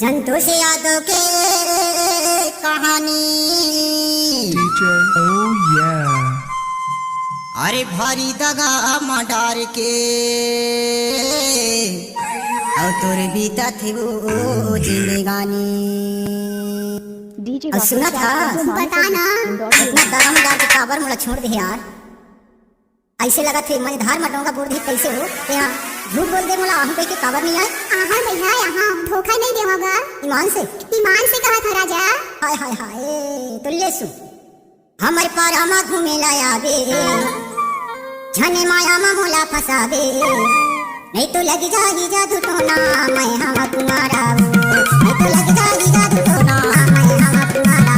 संतोष यादव के कहानी। DJ, oh yeah. अरे भारी दगा मडार के और तोर बीता थे वो जिंदगानी। डीजे सुना था बताना इतना दगा मडार के काबर मुझे छोड़ दे यार। ऐसे लगा थे मैं धार मटाऊंगा बोल दे कैसे हो यहाँ झूठ बोल दे मोला आहू कह के काबर नहीं आए। आहा भैया यहाँ धोखा नहीं देवागा। ईमान से कहा था राजा। हाय हाय हाय तो ले सु हमारे पारामा घूमे लाया बे झने माया मा मोला फसाबे नहीं तो लग जागी जादू टोना मैं हम तुम्हारा नहीं तो लग जागी जादू टोना मैं हम तुम्हारा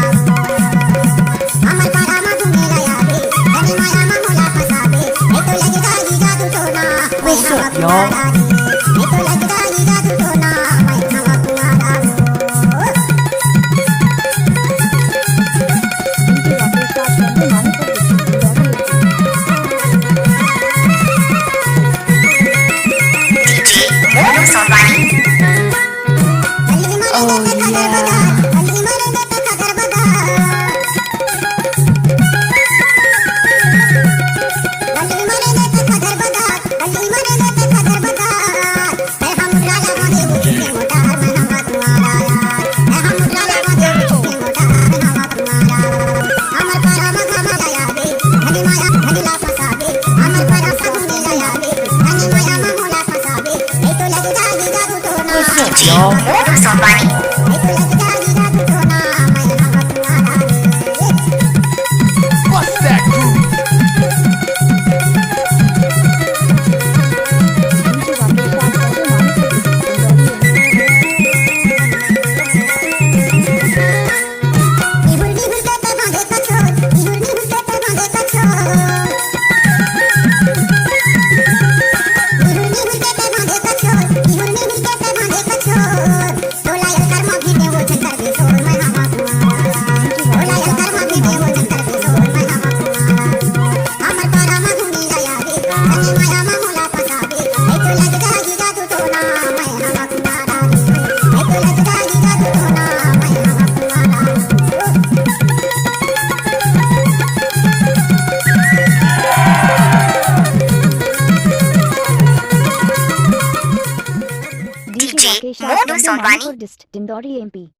हमारे पारामा घूमे लाया बे झने माया मा मोला फसाबे नहीं तो लग जागी जादू टोना मैं हम तुम्हारा नहीं तो लग जागी जादू टोना मैं हम तुम्हारा। DJ Rakesh Soldani, Dindori MP.